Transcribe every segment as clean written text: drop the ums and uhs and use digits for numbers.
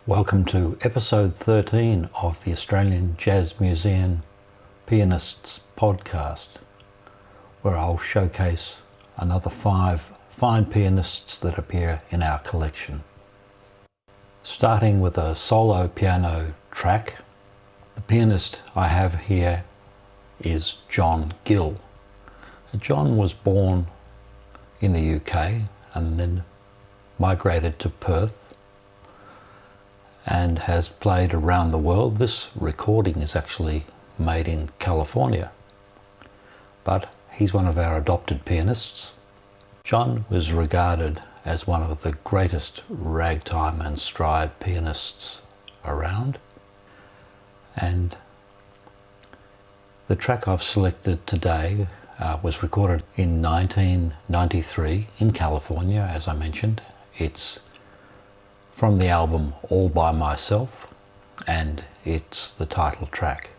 Welcome to episode 13 of the Australian Jazz Museum Pianists podcast, where I'll showcase another 5 fine pianists that appear in our collection. Starting with a solo piano track, the pianist I have here is Gill. John was born in the UK and then migrated to Perth and has played around the world. This recording is actually made in California, but he's one of our adopted pianists. John was regarded as one of the greatest ragtime and stride pianists around, and the track I've selected today was recorded in 1993 in California, as I mentioned. It's from the album All By Myself, and it's the title track.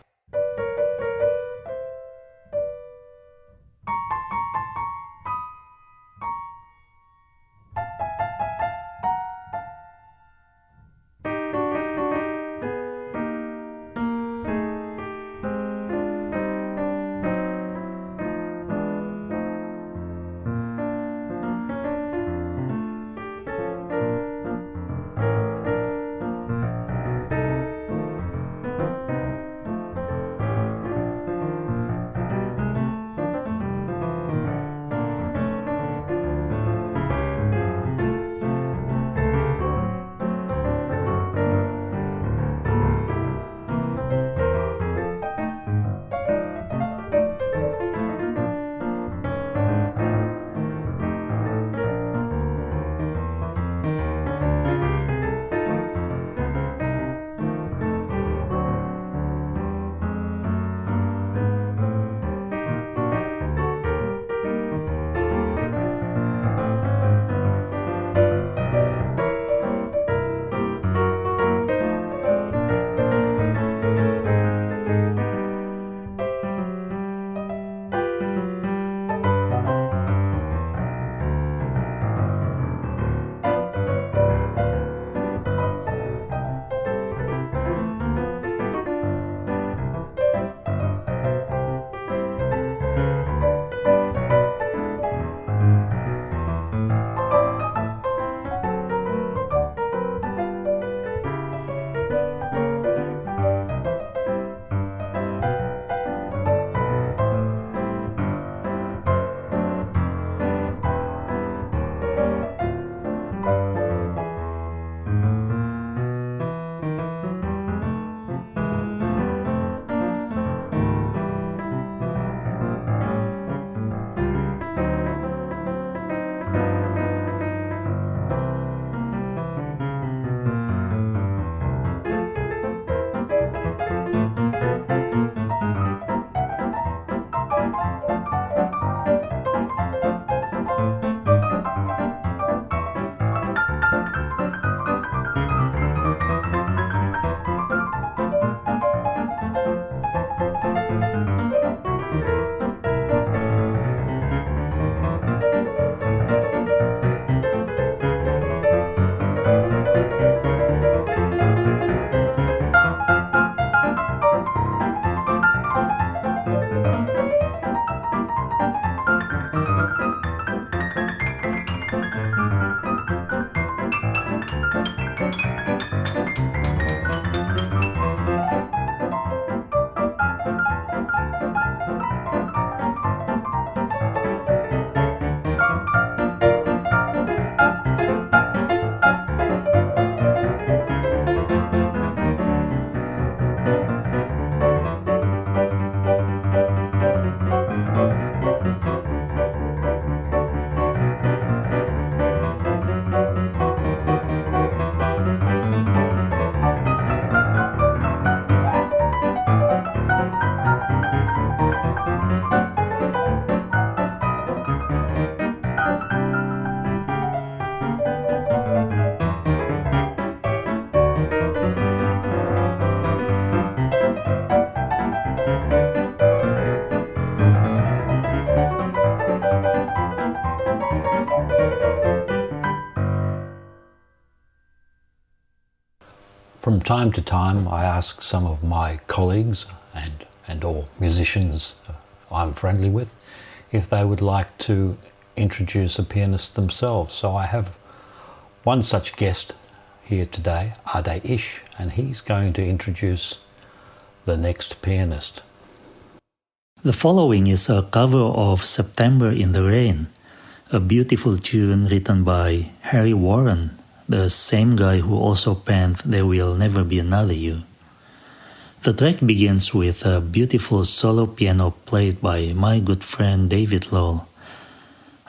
From time to time, I ask some of my colleagues and or musicians I'm friendly with if they would like to introduce a pianist themselves. So I have one such guest here today, Ade Ish, and he's going to introduce the next pianist. The following is a cover of September in the Rain, a beautiful tune written by Harry Warren, the same guy who also penned There Will Never Be Another You. The track begins with a beautiful solo piano played by my good friend David Lole.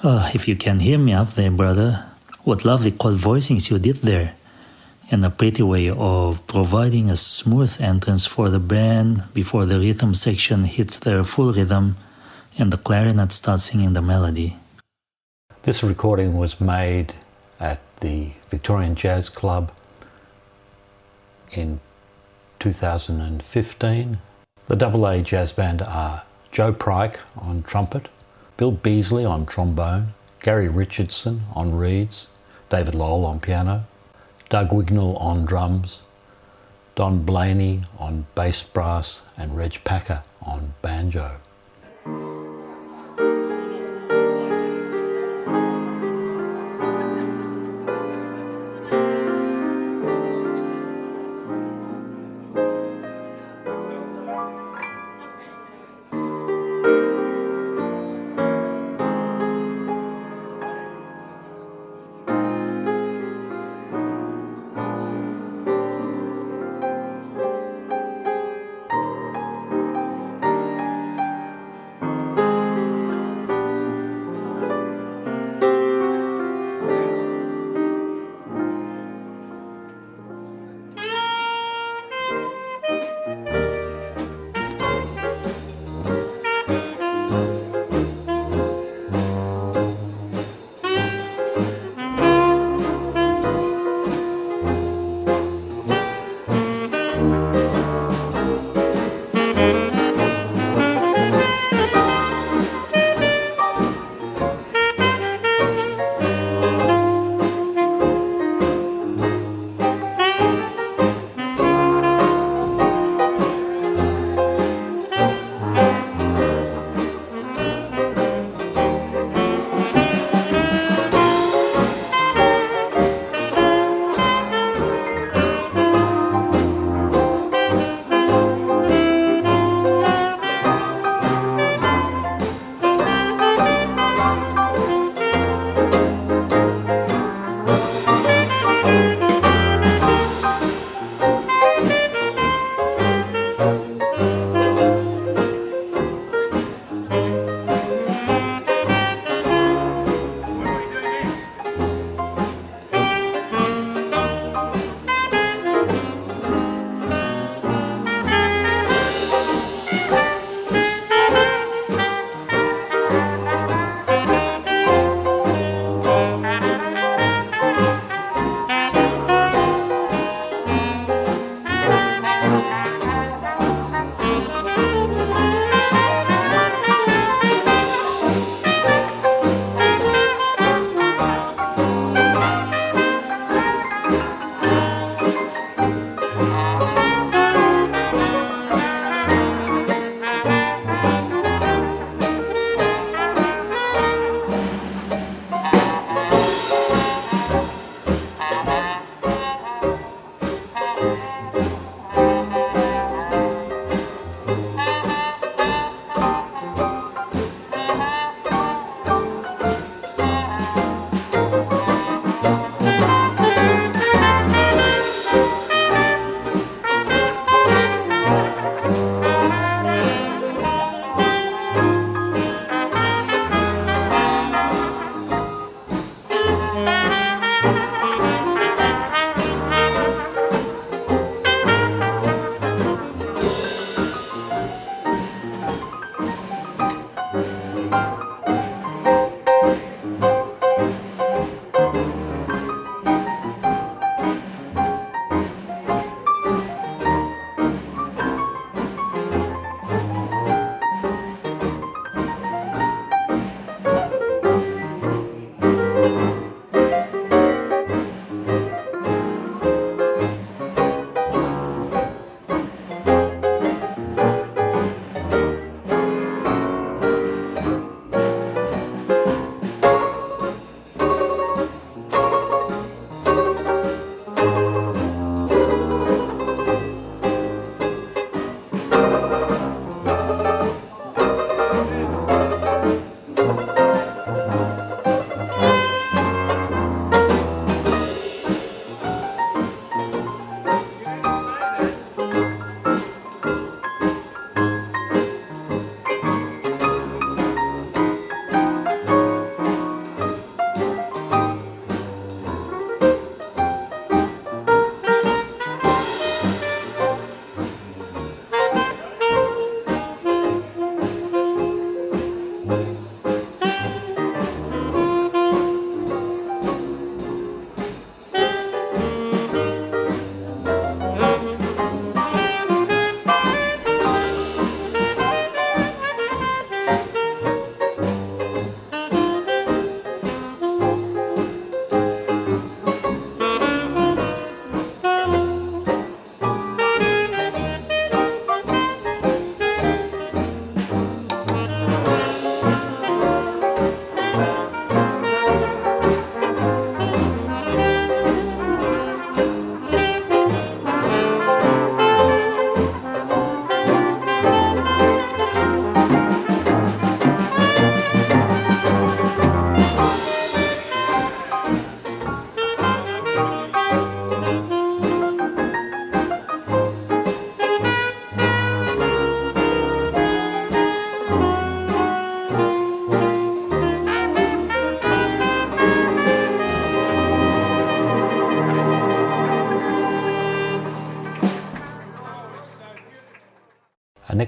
If you can hear me up there, brother, what lovely chord voicings you did there, and a pretty way of providing a smooth entrance for the band before the rhythm section hits their full rhythm and the clarinet starts singing the melody. This recording was made at the Victorian Jazz Club in 2015. The AA Jazz Band are Joe Pryke on trumpet, Bill Beasley on trombone, Gary Richardson on reeds, David Lole on piano, Doug Wignall on drums, Don Blaney on bass brass, and Reg Packer on banjo.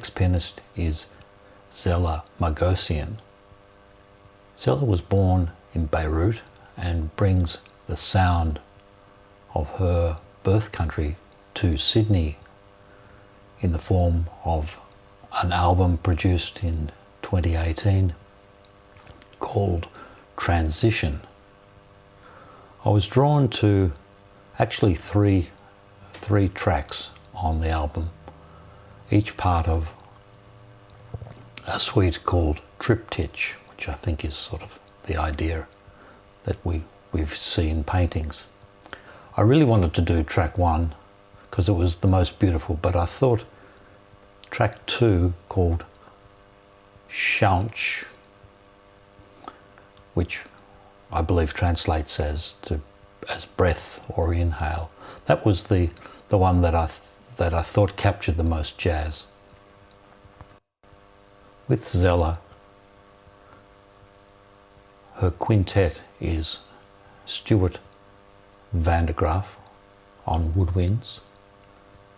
next pianist is Zela Margossian. Zela was born in Beirut and brings the sound of her birth country to Sydney in the form of an album produced in 2018 called Transition. I was drawn to actually three tracks on the album, each part of a suite called Triptych, which I think is sort of the idea that we see in paintings. I really wanted to do track 1 because it was the most beautiful, but I thought track 2, called Shaunch, which I believe translates as breath or inhale. That was the one that I thought captured the most jazz. With Zela, her quintet is Stuart van der Graaf on woodwinds,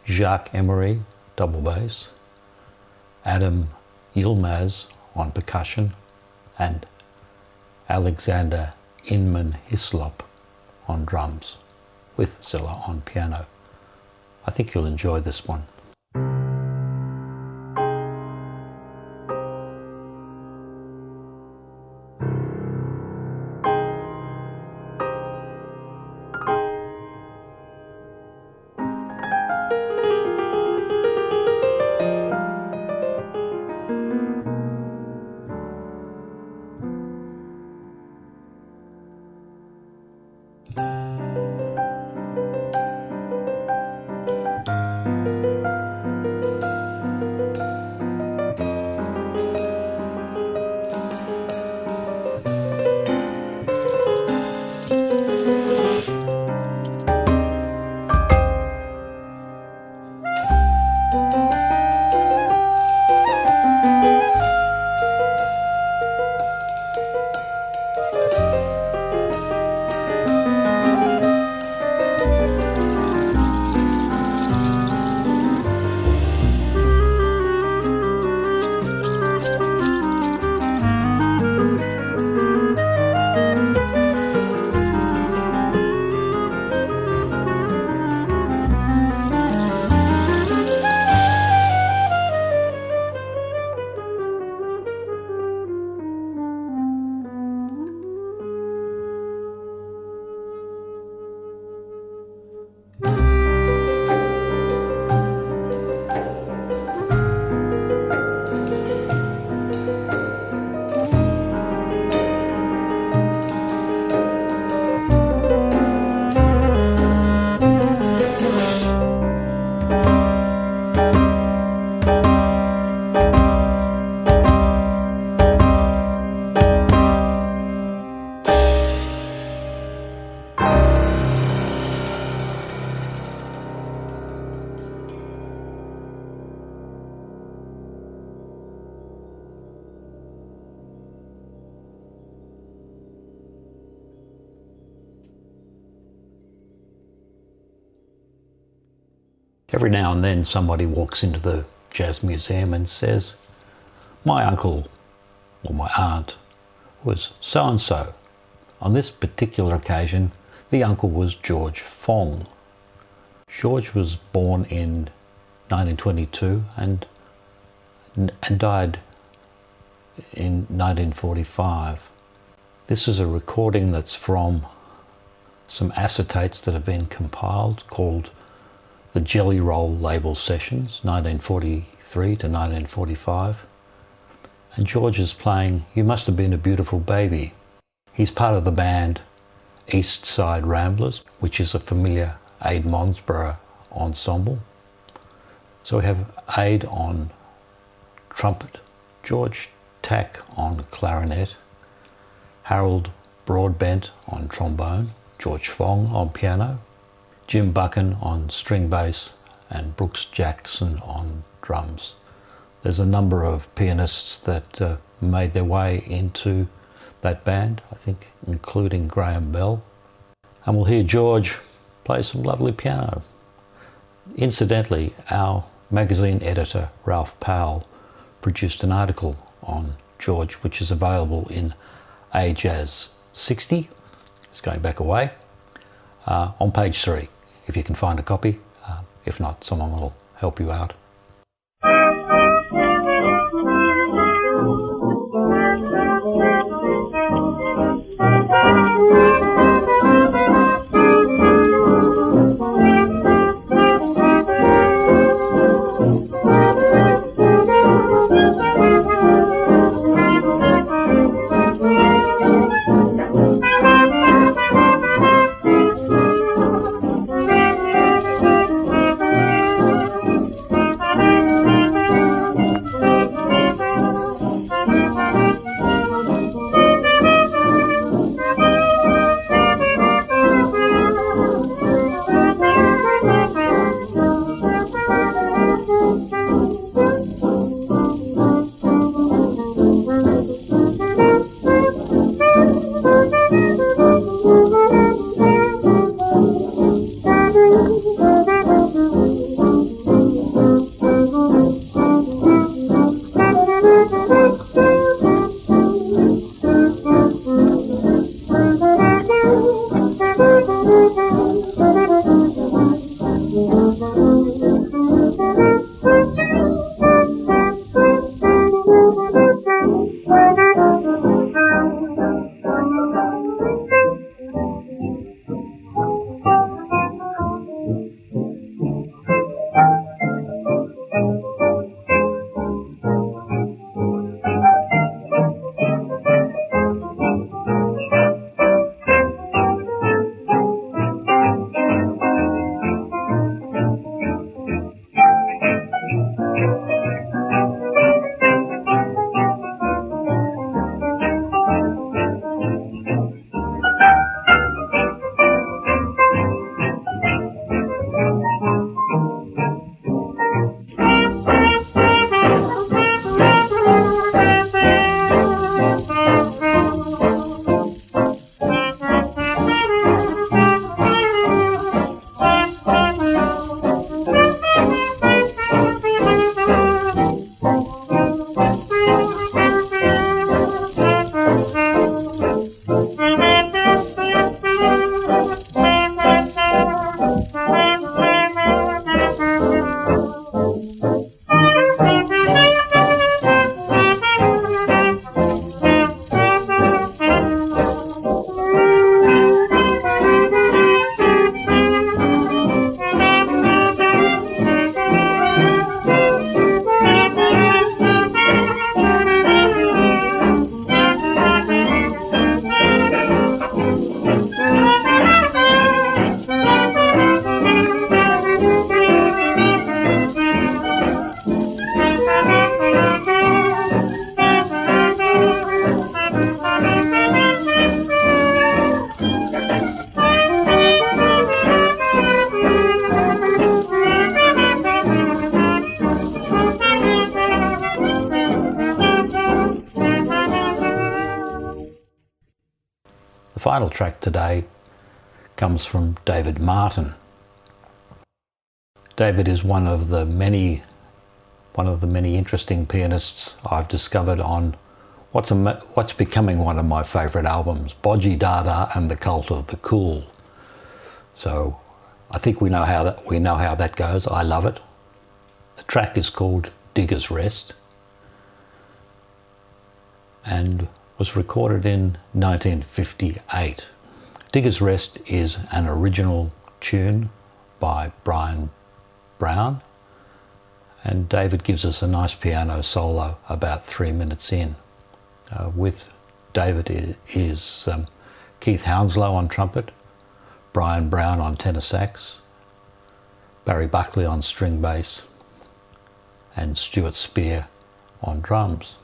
Jacques Emery double bass, Adam Yilmaz on percussion, and Alexander Inman Hislop on drums, with Zela on piano. I think you'll enjoy this one. Every now and then somebody walks into the Jazz Museum and says, "My uncle or my aunt was so-and-so." On this particular occasion, the uncle was George Fong. George was born in 1922 and died in 1945. This is a recording that's from some acetates that have been compiled called the Jelly Roll Label Sessions, 1943 to 1945. And George is playing You Must Have Been a Beautiful Baby. He's part of the band East Side Ramblers, which is a familiar Ade Monsborough ensemble. So we have Ade on trumpet, George Tack on clarinet, Harold Broadbent on trombone, George Fong on piano, Jim Buchan on string bass, and Brooks Jackson on drums. There's a number of pianists that made their way into that band, I think including Graham Bell. And we'll hear George play some lovely piano. Incidentally, our magazine editor Ralph Powell produced an article on George, which is available in AJAZ 60. It's going back a way, on page 3, if you can find a copy. If not, someone will help you out. The final track today comes from David Martin. David is one of the many interesting pianists I've discovered on what's becoming one of my favourite albums, Bodgy Dada and the Cult of the Cool. So I think we know how that goes. I love it. The track is called Digger's Rest and was recorded in 1958. Digger's Rest is an original tune by Brian Brown, and David gives us a nice piano solo about 3 minutes in. With David is Keith Hounslow on trumpet, Brian Brown on tenor sax, Barry Buckley on string bass, and Stuart Spear on drums.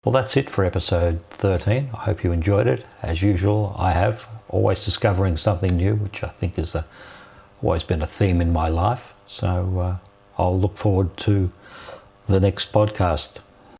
Well, that's it for episode 13. I hope you enjoyed it. As usual, I have, always discovering something new, which I think has always been a theme in my life. So I'll look forward to the next podcast.